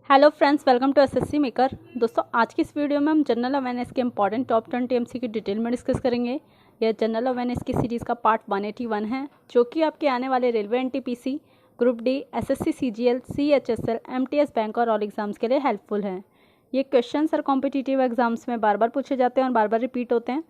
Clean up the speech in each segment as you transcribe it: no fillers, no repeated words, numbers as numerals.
Hello friends, welcome to SSC maker. दोस्तों, आज की इस वीडियो में हम जनरल अवेयरनेस के इंपॉर्टेंट टॉप 20 एमसी की डिटेल में डिस्कस करेंगे। यह जनरल अवेयरनेस की सीरीज़ का पार्ट 181 है, जो कि आपके आने वाले railway NTPC, group D, SSC CGL, CHSL, MTS bank और ऑल एग्जाम्स के लिए हेल्पफुल है। ये क्वेश्चन हर कॉम्पिटिटिव एग्जाम्स में बार बार पूछे जाते हैं और बार बार रिपीट होते हैं।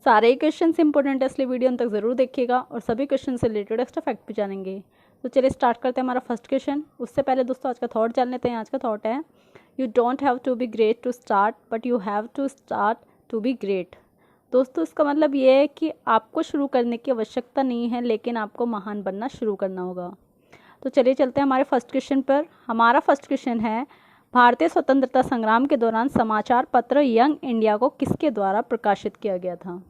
सारे ही क्वेश्चन इंपॉर्टेंट है, इसलिए वीडियो अंत तक जरूर देखिएगा और सभी क्वेश्चन से रिलेटेड एक्स्ट्रा फैक्ट भी जानेंगे। तो चलिए स्टार्ट करते हैं हमारा फर्स्ट क्वेश्चन। उससे पहले दोस्तों आज का थॉट जान लेते हैं। आज का थॉट है, you don't have to be great to start, but you have to start to be great. दोस्तों, इसका मतलब ये है कि आपको शुरू करने की आवश्यकता नहीं है, लेकिन आपको महान बनना शुरू करना होगा। तो चलिए चलते हैं हमारे फर्स्ट क्वेश्चन पर। हमारा फर्स्ट क्वेश्चन है, भारतीय स्वतंत्रता संग्राम के दौरान समाचार पत्र यंग इंडिया को किसके द्वारा प्रकाशित किया गया था?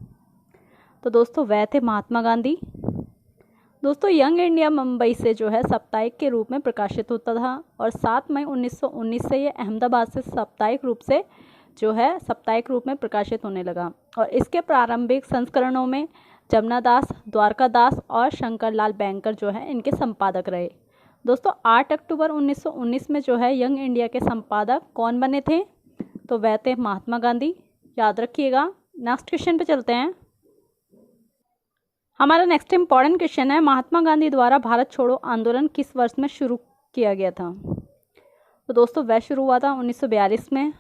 तो दोस्तों वह थे महात्मा गांधी। दोस्तों, यंग इंडिया मुंबई से जो है साप्ताहिक के रूप में प्रकाशित होता था और 7 मई 1919 से ये अहमदाबाद से साप्ताहिक रूप में प्रकाशित होने लगा। और इसके प्रारंभिक संस्करणों में जमुना दास, द्वारका दास और शंकर लाल बैंकर जो है इनके संपादक रहे। दोस्तों, 8 अक्टूबर 1919 में जो है यंग इंडिया के संपादक कौन बने थे? तो वह थे महात्मा गांधी। याद रखिएगा। नेक्स्ट क्वेश्चन पे चलते हैं। हमारा नेक्स्ट इंपॉर्टेंट क्वेश्चन है, महात्मा गांधी द्वारा भारत छोड़ो आंदोलन किस वर्ष में शुरू किया गया था? तो दोस्तों वह शुरू हुआ था 1942 में।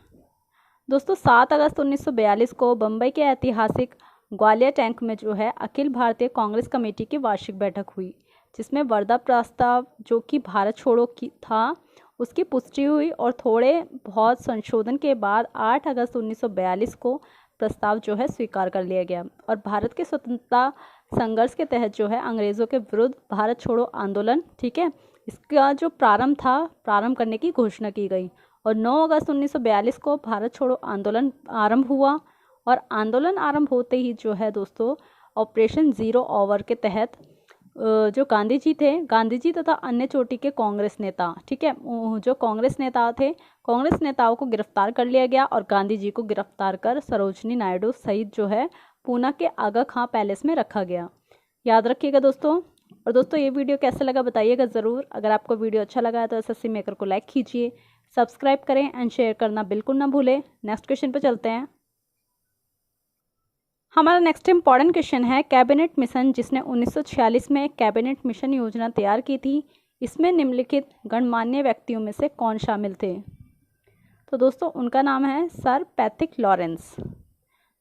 दोस्तों 7 अगस्त 1942 को बम्बई के ऐतिहासिक ग्वालियर टैंक में जो है अखिल भारतीय कांग्रेस कमेटी की वार्षिक बैठक हुई, जिसमें वर्धा प्रस्ताव जो कि भारत छोड़ो की था उसकी पुष्टि हुई और थोड़े बहुत संशोधन के बाद 8 अगस्त 1942 को प्रस्ताव जो है स्वीकार कर लिया गया और भारत के स्वतंत्रता संघर्ष के तहत जो है अंग्रेज़ों के विरुद्ध भारत छोड़ो आंदोलन, ठीक है, इसका जो प्रारंभ करने की घोषणा की गई। और 9 अगस्त 1942 को भारत छोड़ो आंदोलन आरंभ हुआ और आंदोलन आरंभ होते ही जो है दोस्तों ऑपरेशन ज़ीरो ओवर के तहत जो गांधी जी तथा अन्य चोटी के कांग्रेस नेता, ठीक है, जो कांग्रेस नेता थे, कांग्रेस नेताओं को गिरफ्तार कर लिया गया और गांधी जी को गिरफ्तार कर सरोजनी नायडू सहित जो है पूना के आगा खां पैलेस में रखा गया। याद रखिएगा दोस्तों। और दोस्तों ये वीडियो कैसा लगा बताइएगा ज़रूर। अगर आपको वीडियो अच्छा लगा है तो एसएससी मेकर को लाइक कीजिए, सब्सक्राइब करें एंड शेयर करना बिल्कुल ना भूलें। नेक्स्ट क्वेश्चन पर चलते हैं। हमारा नेक्स्ट इंपॉर्टेंट क्वेश्चन है, कैबिनेट मिशन जिसने 1946 में एक कैबिनेट मिशन योजना तैयार की थी, इसमें निम्नलिखित गणमान्य व्यक्तियों में से कौन शामिल थे? तो दोस्तों उनका नाम है सर पैट्रिक लॉरेंस।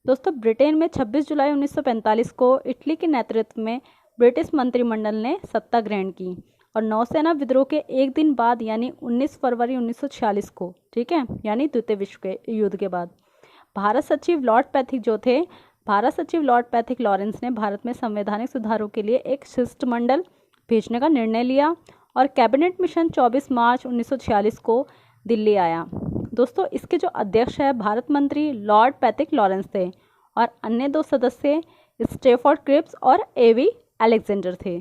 दोस्तों, ब्रिटेन में 26 जुलाई 1945 को इटली के नेतृत्व में ब्रिटिश मंत्रिमंडल ने सत्ता ग्रहण की और नौसेना विद्रोह के एक दिन बाद यानी 19 फरवरी 1946 को, ठीक है, यानी द्वितीय विश्व के युद्ध के बाद भारत सचिव लॉर्ड पैट्रिक लॉरेंस ने भारत में संवैधानिक सुधारों के लिए एक शिष्टमंडल भेजने का निर्णय लिया और कैबिनेट मिशन 24 मार्च 1946 को दिल्ली आया। दोस्तों इसके जो अध्यक्ष है भारत मंत्री लॉर्ड पैट्रिक लॉरेंस थे और अन्य 2 सदस्य स्टेफोर्ड क्रिप्स और एवी अलेक्जेंडर थे।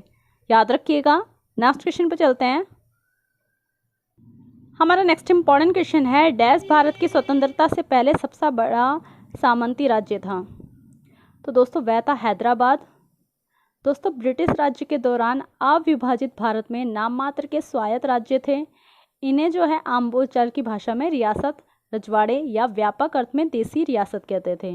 याद रखिएगा। नेक्स्ट क्वेश्चन पर चलते हैं। हमारा नेक्स्ट इंपॉर्टेंट क्वेश्चन है, डैश भारत की स्वतंत्रता से पहले सबसे बड़ा सामंती राज्य था? तो दोस्तों वह था हैदराबाद। दोस्तों ब्रिटिश राज्य के दौरान अविभाजित भारत में नाम मात्र के स्वायत्त राज्य थे। इन्हें जो है आम बोलचाल की भाषा में रियासत, रजवाड़े या व्यापक अर्थ में देसी रियासत कहते थे।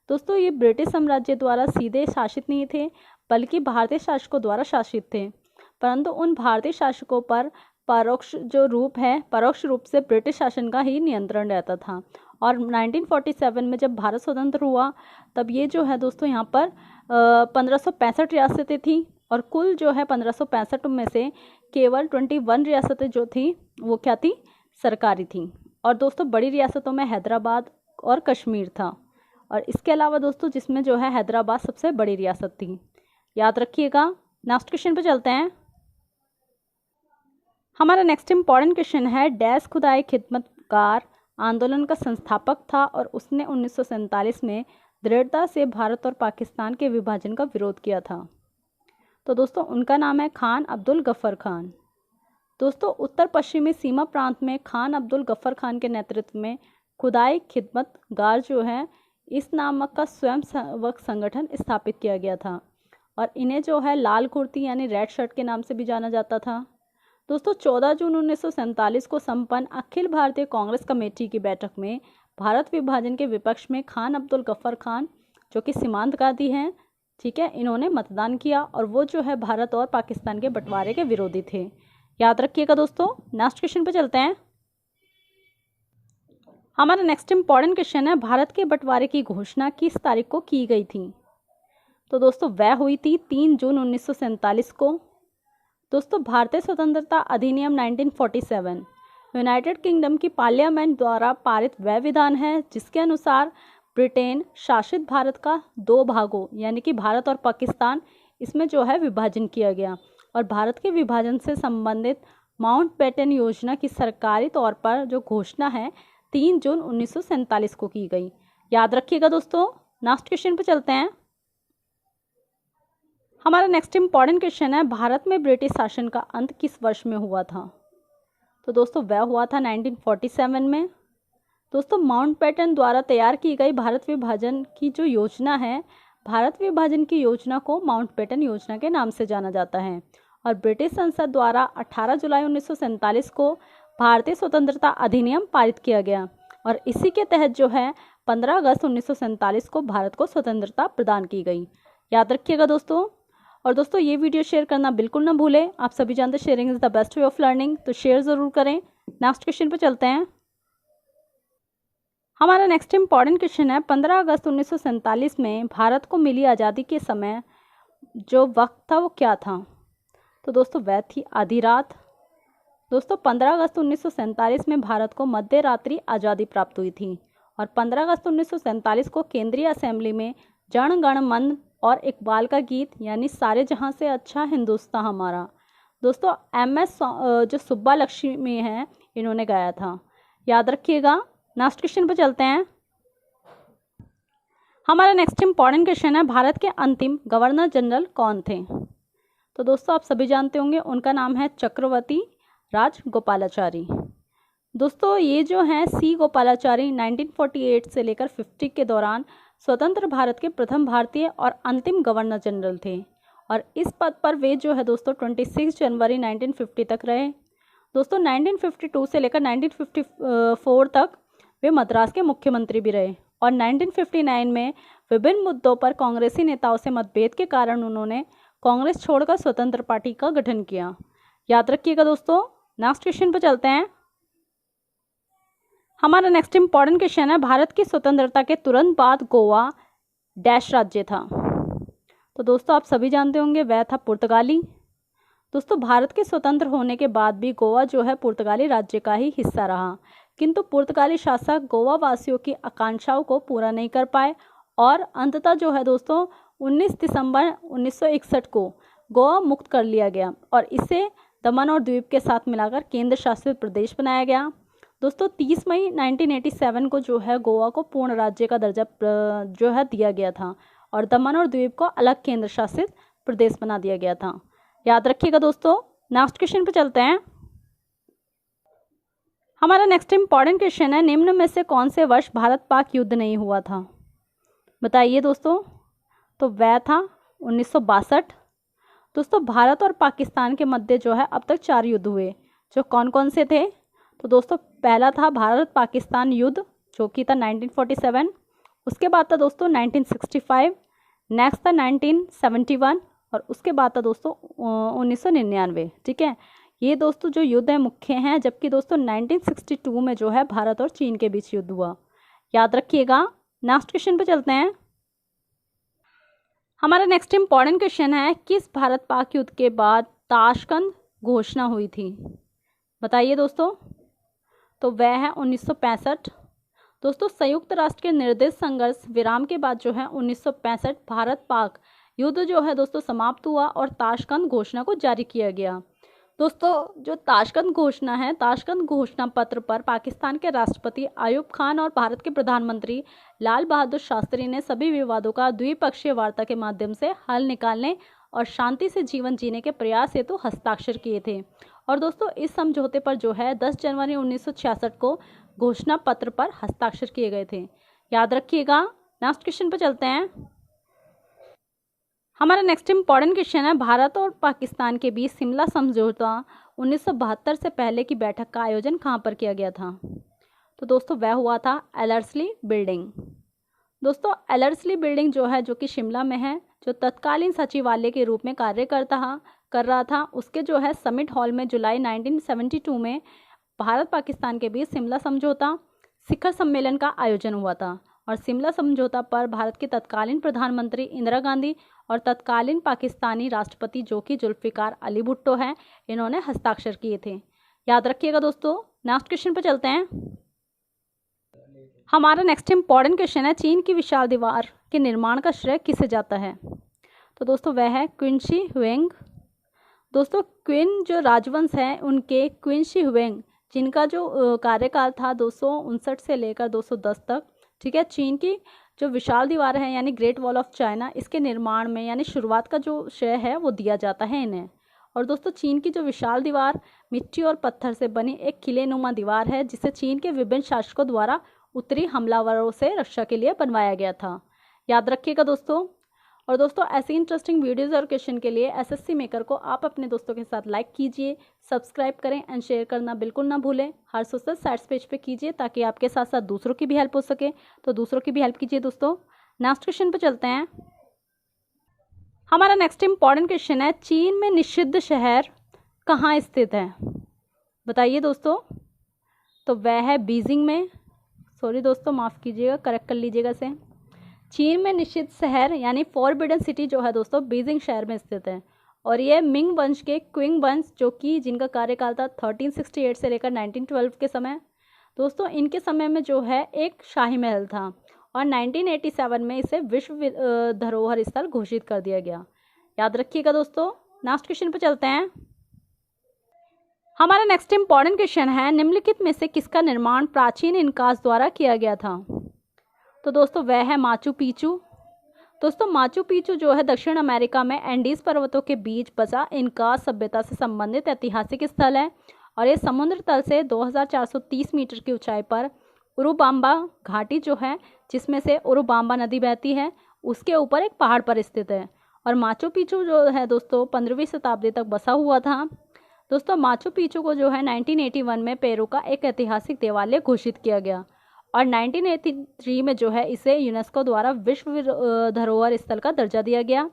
दोस्तों ये ब्रिटिश साम्राज्य द्वारा सीधे शासित नहीं थे, बल्कि भारतीय शासकों द्वारा शासित थे, परंतु उन भारतीय शासकों पर परोक्ष रूप से ब्रिटिश शासन का ही नियंत्रण रहता था। और 1947 में जब भारत स्वतंत्र हुआ तब ये जो है दोस्तों यहाँ पर 1565 रियासतें थी और कुल जो है 1565 में से केवल 21 रियासतें जो थी वो क्या थी? सरकारी थी। और दोस्तों बड़ी रियासतों में हैदराबाद और कश्मीर था और इसके अलावा दोस्तों जिसमें जो है हैदराबाद सबसे बड़ी रियासत थी। याद रखिएगा। नेक्स्ट क्वेश्चन पे चलते हैं। हमारा नेक्स्ट इंपॉर्टेंट क्वेश्चन है, डैश खुदाई खिदमतगार आंदोलन का संस्थापक था और उसने 1947 में दृढ़ता से भारत और पाकिस्तान के विभाजन का विरोध किया था? तो दोस्तों उनका नाम है खान अब्दुल गफ्फर खान। दोस्तों उत्तर पश्चिमी सीमा प्रांत में खान अब्दुल गफ्फर खान के नेतृत्व में खुदाई खिदमतगार जो है इस नामक का स्वयं सेवक संगठन स्थापित किया गया था और इन्हें जो है लाल कुर्ती यानी रेड शर्ट के नाम से भी जाना जाता था। दोस्तों 14 जून 1947 को संपन्न अखिल भारतीय कांग्रेस कमेटी की बैठक में भारत विभाजन के विपक्ष में खान अब्दुल गफ्फार खान, जो कि सीमांतवादी हैं, ठीक है, इन्होंने मतदान किया और वो जो है भारत और पाकिस्तान के बंटवारे के विरोधी थे। याद रखिएगा दोस्तों। नेक्स्ट क्वेश्चन पे चलते हैं। हमारा नेक्स्ट इंपॉर्टेंट क्वेश्चन है, भारत के बंटवारे की घोषणा किस तारीख को की गई थी? तो दोस्तों वह हुई थी 3 जून 1947 को। दोस्तों भारतीय स्वतंत्रता अधिनियम 1947 यूनाइटेड किंगडम की पार्लियामेंट द्वारा पारित वह विधान है जिसके अनुसार ब्रिटेन शासित भारत का 2 भागों यानी कि भारत और पाकिस्तान, इसमें जो है विभाजन किया गया और भारत के विभाजन से संबंधित माउंटबेटन योजना की सरकारी तौर पर जो घोषणा है 3 जून 1947 को की गई। याद रखिएगा दोस्तों। नेक्स्ट क्वेश्चन पे चलते हैं। हमारा नेक्स्ट इंपॉर्टेंट क्वेश्चन है, भारत में ब्रिटिश शासन का अंत किस वर्ष में हुआ था? तो दोस्तों वह हुआ था 1947 में। दोस्तों माउंटबेटन द्वारा तैयार की गई भारत विभाजन की जो योजना है, भारत विभाजन की योजना को माउंटबेटन योजना के नाम से जाना जाता है और ब्रिटिश संसद द्वारा 18 जुलाई 1947 को भारतीय स्वतंत्रता अधिनियम पारित किया गया और इसी के तहत जो है 15 अगस्त 1947 को भारत को स्वतंत्रता प्रदान की गई। याद रखिएगा दोस्तों। और दोस्तों ये वीडियो शेयर करना बिल्कुल ना भूलें। आप सभी जानते हैं sharing is the best way of learning, तो शेयर ज़रूर करें। नेक्स्ट क्वेश्चन पे चलते हैं। हमारा नेक्स्ट इंपॉर्टेंट क्वेश्चन है, 15 अगस्त 1947 में भारत को मिली आज़ादी के समय जो वक्त था वो क्या था? तो दोस्तों वह थी आधी रात। दोस्तों 15 अगस्त 1947 में भारत को मध्य रात्रि आज़ादी प्राप्त हुई थी और 15 अगस्त 1947 को केंद्रीय असेंबली में जन गण मन और इकबाल का गीत यानी सारे जहां से अच्छा हिंदुस्तान हमारा, दोस्तों MS जो सुब्बा लक्ष्मी हैं इन्होंने गाया था। याद रखिएगा। नेक्स्ट क्वेश्चन पर चलते हैं। हमारा नेक्स्ट इंपॉर्टेंट क्वेश्चन है, भारत के अंतिम गवर्नर जनरल कौन थे? तो दोस्तों आप सभी जानते होंगे, उनका नाम है चक्रवर्ती राजगोपालाचारी। दोस्तों ये जो हैं C गोपालाचारी 1948 से लेकर 50 के दौरान स्वतंत्र भारत के प्रथम भारतीय और अंतिम गवर्नर जनरल थे और इस पद पर वे जो है दोस्तों 26 जनवरी 1950 तक रहे। दोस्तों 1952 से लेकर 1954 तक वे मद्रास के मुख्यमंत्री भी रहे और 1959 में विभिन्न मुद्दों पर कांग्रेसी नेताओं से मतभेद के कारण उन्होंने कांग्रेस छोड़कर स्वतंत्र पार्टी का गठन किया। याद रखिएगा दोस्तों। नेक्स्ट क्वेश्चन पर चलते हैं। हमारा नेक्स्ट इंपॉर्टेंट क्वेश्चन है, भारत की स्वतंत्रता के तुरंत बाद गोवा डैश राज्य था? तो दोस्तों आप सभी जानते होंगे वह था पुर्तगाली। दोस्तों भारत के स्वतंत्र होने के बाद भी गोवा जो है पुर्तगाली राज्य का ही हिस्सा रहा, किंतु पुर्तगाली शासक गोवा वासियों की आकांक्षाओं को पूरा नहीं कर पाए और अंततः जो है दोस्तों 19 दिसंबर 1961 को गोवा मुक्त कर लिया गया और इसे दमन और द्वीप के साथ मिलाकर केंद्र शासित प्रदेश बनाया गया। दोस्तों 30 मई 1987 को जो है गोवा को पूर्ण राज्य का दर्जा जो है दिया गया था और दमन और द्वीप को अलग केंद्र शासित प्रदेश बना दिया गया था। याद रखिएगा दोस्तों। नेक्स्ट क्वेश्चन पे चलते हैं। हमारा नेक्स्ट इंपॉर्टेंट क्वेश्चन है, निम्न में से कौन से वर्ष भारत पाक युद्ध नहीं हुआ था? बताइए दोस्तों। तो वह था 1962। दोस्तों भारत और पाकिस्तान के मध्य जो है अब तक 4 युद्ध हुए, जो कौन कौन से थे? तो दोस्तों पहला था भारत पाकिस्तान युद्ध जो कि था 1947। उसके बाद था दोस्तों 1965, नेक्स्ट था 1971 और उसके बाद था दोस्तों 1999। ठीक है, ये दोस्तों जो युद्ध है मुख्य हैं, जबकि दोस्तों 1962 में जो है भारत और चीन के बीच युद्ध हुआ। याद रखिएगा। नेक्स्ट क्वेश्चन पे चलते हैं। हमारा नेक्स्ट इंपॉर्टेंट क्वेश्चन है, किस भारत पाक युद्ध के बाद ताशकंद घोषणा हुई थी? बताइए दोस्तों। तो वह है 1965। दोस्तों संयुक्त राष्ट्र के निर्दिष्ट संघर्ष विराम के बाद जो है 1965 भारत पाक युद्ध जो है दोस्तों समाप्त हुआ और ताशकंद घोषणा को जारी किया गया। दोस्तों जो ताशकंद घोषणा है, ताशकंद घोषणा पत्र पर पाकिस्तान के राष्ट्रपति आयूब खान और भारत के प्रधानमंत्री लाल बहादुर शास्त्री ने सभी विवादों का द्विपक्षीय वार्ता के माध्यम से हल निकालने और शांति से जीवन जीने के प्रयास हेतु हस्ताक्षर किए थे और दोस्तों इस समझौते पर जो है 10 जनवरी 1966 को घोषणा पत्र पर हस्ताक्षर किए गए थे। याद रखिएगा। नेक्स्ट क्वेश्चन पर चलते हैं। हमारा नेक्स्ट इंपॉर्टेंट क्वेश्चन है, भारत और पाकिस्तान के बीच शिमला समझौता 1972 से पहले की बैठक का आयोजन कहाँ पर किया गया था? तो दोस्तों वह हुआ था एलर्सली बिल्डिंग। दोस्तों एलर्सली बिल्डिंग जो है, जो कि शिमला में है, जो तत्कालीन सचिवालय के रूप में कार्य कर रहा था, उसके जो है समिट हॉल में जुलाई 1972 में भारत पाकिस्तान के बीच शिमला समझौता शिखर सम्मेलन का आयोजन हुआ था। और शिमला समझौता पर भारत के तत्कालीन प्रधानमंत्री इंदिरा गांधी और तत्कालीन पाकिस्तानी राष्ट्रपति जो कि जुल्फिकार अली भुट्टो हैं, इन्होंने हस्ताक्षर किए थे। याद रखिएगा दोस्तों। नेक्स्ट क्वेश्चन पर चलते हैं। हमारा नेक्स्ट इंपॉर्टेंट क्वेश्चन है, चीन की विशाल दीवार के निर्माण का श्रेय किसे जाता है? तो दोस्तों वह है क्वीन शी हुएंग। दोस्तों क्वीन जो राजवंश है उनके क्वीन शी हुएंग, जिनका जो कार्यकाल था 259 से लेकर 210 तक, ठीक है, चीन की जो विशाल दीवार है यानी ग्रेट वॉल ऑफ चाइना, इसके निर्माण में यानी शुरुआत का जो श्रेय है वो दिया जाता है इन्हें। और दोस्तों चीन की जो विशाल दीवार मिट्टी और पत्थर से बनी एक किलेनुमा दीवार है, जिसे चीन के विभिन्न शासकों द्वारा उत्तरी हमलावरों से रक्षा के लिए बनवाया गया था। याद रखिएगा दोस्तों। और दोस्तों ऐसी इंटरेस्टिंग वीडियोज़ और क्वेश्चन के लिए एसएससी मेकर को आप अपने दोस्तों के साथ लाइक कीजिए, सब्सक्राइब करें एंड शेयर करना बिल्कुल ना भूलें। हर सोशल साइट्स पेज पे कीजिए ताकि आपके साथ साथ दूसरों की भी हेल्प हो सके, तो दूसरों की भी हेल्प कीजिए दोस्तों। नेक्स्ट क्वेश्चन पे चलते हैं। हमारा नेक्स्ट इंपॉर्टेंट क्वेश्चन है, चीन में निषिद्ध शहर कहाँ स्थित है? बताइए दोस्तों। तो वह है बीजिंग में। सॉरी दोस्तों, माफ़ कीजिएगा, करेक्ट कर लीजिएगा इसे। चीन में निषिद्ध शहर यानी फॉरबिडन सिटी जो है दोस्तों बीजिंग शहर में स्थित है। और ये मिंग वंश के क्विंग वंश, जो कि जिनका कार्यकाल था 1368 से लेकर 1912 के समय, दोस्तों इनके समय में जो है एक शाही महल था और 1987 में इसे विश्व धरोहर स्थल घोषित कर दिया गया। याद रखिएगा दोस्तों। नेक्स्ट क्वेश्चन पर चलते हैं। हमारा नेक्स्ट इंपॉर्टेंट क्वेश्चन है, निम्नलिखित में से किसका निर्माण प्राचीन इनकास द्वारा किया गया था? तो दोस्तों वह है माचू पिचू। दोस्तों माचू पिचू जो है दक्षिण अमेरिका में एंडीज पर्वतों के बीच बसा इनका सभ्यता से संबंधित ऐतिहासिक स्थल है। और ये समुद्र तल से 2430 मीटर की ऊंचाई पर उरुबाम्बा घाटी जो है, जिसमें से उरुबाम्बा नदी बहती है, उसके ऊपर एक पहाड़ पर स्थित है। और माचू पिचू जो है दोस्तों 15वीं शताब्दी तक बसा हुआ था। दोस्तों माचू पिचू को जो है 1981 में पेरू का एक ऐतिहासिक देवालय घोषित किया गया और 1983 में जो है इसे यूनेस्को द्वारा विश्व धरोहर स्थल का दर्जा दिया गया।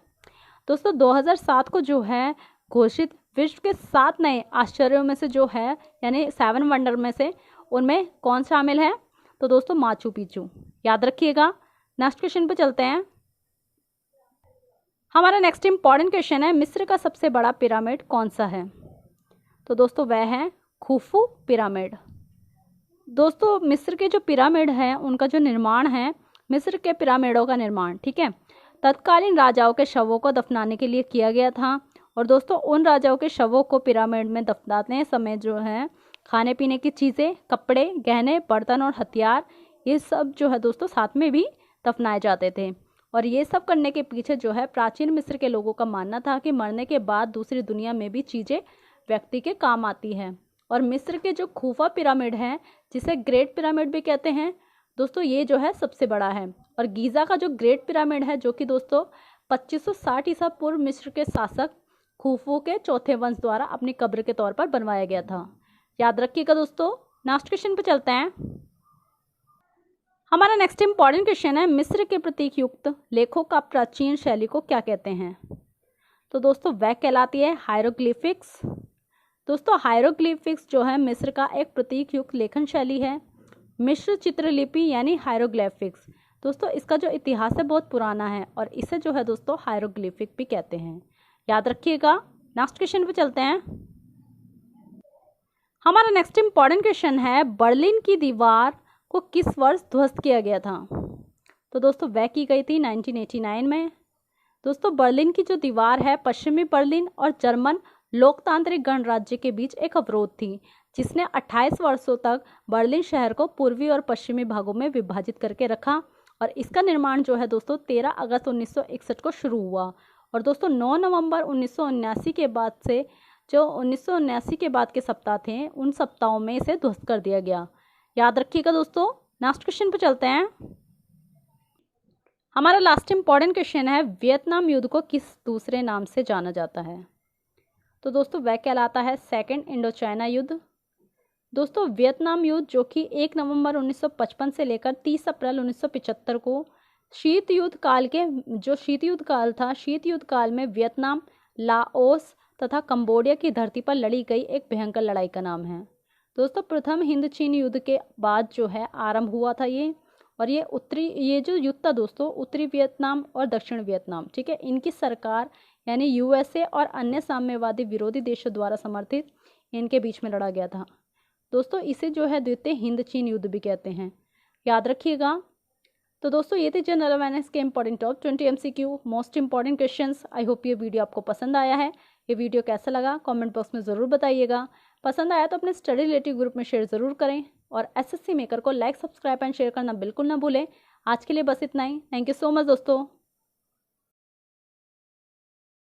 दोस्तों 2007 को जो है घोषित विश्व के 7 नए आश्चर्यों में से जो है यानी 7 वंडर में से उनमें कौन शामिल है? तो दोस्तों माचू पिचू। याद रखिएगा। नेक्स्ट क्वेश्चन पे चलते हैं। हमारा नेक्स्ट इंपॉर्टेंट क्वेश्चन है, मिस्र का सबसे बड़ा पिरामिड कौन सा है? तो दोस्तों वह है खुफू पिरामिड। दोस्तों मिस्र के जो पिरामिड हैं उनका जो निर्माण है, मिस्र के पिरामिडों का निर्माण, ठीक है, तत्कालीन राजाओं के शवों को दफनाने के लिए किया गया था। और दोस्तों उन राजाओं के शवों को पिरामिड में दफनाते समय जो है खाने पीने की चीज़ें, कपड़े, गहने, बर्तन और हथियार, ये सब जो है दोस्तों साथ में भी दफनाए जाते थे। और ये सब करने के पीछे जो है प्राचीन मिस्र के लोगों का मानना था कि मरने के बाद दूसरी दुनिया में भी चीज़ें व्यक्ति के काम आती हैं। और मिस्र के जो खूफा पिरामिड है, जिसे ग्रेट पिरामिड भी कहते हैं दोस्तों, ये जो है सबसे बड़ा है। और गीज़ा का जो ग्रेट पिरामिड है, जो कि दोस्तों 2560 ईसा पूर्व मिस्र के शासक खूफू के चौथे वंश द्वारा अपनी कब्र के तौर पर बनवाया गया था। याद रखिएगा दोस्तों। नेक्स्ट क्वेश्चन पे चलते हैं। हमारा नेक्स्ट इंपॉर्टेंट क्वेश्चन है, मिस्र के प्रतीक युक्त लेखों का प्राचीन शैली को क्या कहते हैं? तो दोस्तों वह कहलाती है हायरोग्लिफिक्स। दोस्तों हायरोग्लिफिक्स जो है मिस्र का एक प्रतीक युक्त लेखन शैली है। मिस्र चित्रलिपि यानी हायरोग्लिफिक्स, दोस्तों इसका जो इतिहास है बहुत पुराना है और इसे जो है दोस्तों हायरोग्लिफिक भी कहते हैं। याद रखिएगा। नेक्स्ट क्वेश्चन पे चलते हैं। हमारा नेक्स्ट इंपॉर्टेंट क्वेश्चन है, बर्लिन की दीवार को किस वर्ष ध्वस्त किया गया था? तो दोस्तों वह की गई थी 1989 में। दोस्तों बर्लिन की जो दीवार है पश्चिमी बर्लिन और जर्मन लोकतांत्रिक गणराज्य के बीच एक अवरोध थी, जिसने 28 वर्षों तक बर्लिन शहर को पूर्वी और पश्चिमी भागों में विभाजित करके रखा। और इसका निर्माण जो है दोस्तों 13 अगस्त 1961 को शुरू हुआ। और दोस्तों 9 नवंबर 1979 के बाद से जो 1979 के बाद के सप्ताह थे, उन सप्ताहों में इसे ध्वस्त कर दिया गया। याद रखिएगा दोस्तों। नेक्स्ट क्वेश्चन पर चलते हैं। हमारा लास्ट इंपॉर्टेंट क्वेश्चन है, वियतनाम युद्ध को किस दूसरे नाम से जाना जाता है? तो दोस्तों वह कहलाता है सेकेंड इंडो चाइना युद्ध। दोस्तों वियतनाम युद्ध जो कि 1 नवंबर 1955 से लेकर 30 अप्रैल 1975 को शीत युद्ध काल के जो शीत युद्ध काल था, शीत युद्ध काल में वियतनाम, लाओस तथा कंबोडिया की धरती पर लड़ी गई एक भयंकर लड़ाई का नाम है। दोस्तों प्रथम हिंद चीन युद्ध के बाद जो है आरंभ हुआ था ये, और ये जो युद्ध था दोस्तों उत्तरी वियतनाम और दक्षिण वियतनाम, ठीक है, इनकी सरकार यानी यूएसए और अन्य साम्यवादी विरोधी देशों द्वारा समर्थित इनके बीच में लड़ा गया था। दोस्तों इसे जो है द्वितीय हिंद चीन युद्ध भी कहते हैं, याद रखिएगा। तो दोस्तों ये थे जनरल अवेयरनेस के important top 20 MCQ most important questions. I hope ये वीडियो आपको पसंद आया है। ये वीडियो कैसा लगा कमेंट बॉक्स में ज़रूर बताइएगा। पसंद आया तो अपने स्टडी रिलेटिव ग्रुप में शेयर ज़रूर करें, और एसएससी मेकर को लाइक, सब्सक्राइब एंड शेयर करना बिल्कुल ना भूलें। आज के लिए बस इतना ही। थैंक यू सो मच दोस्तों।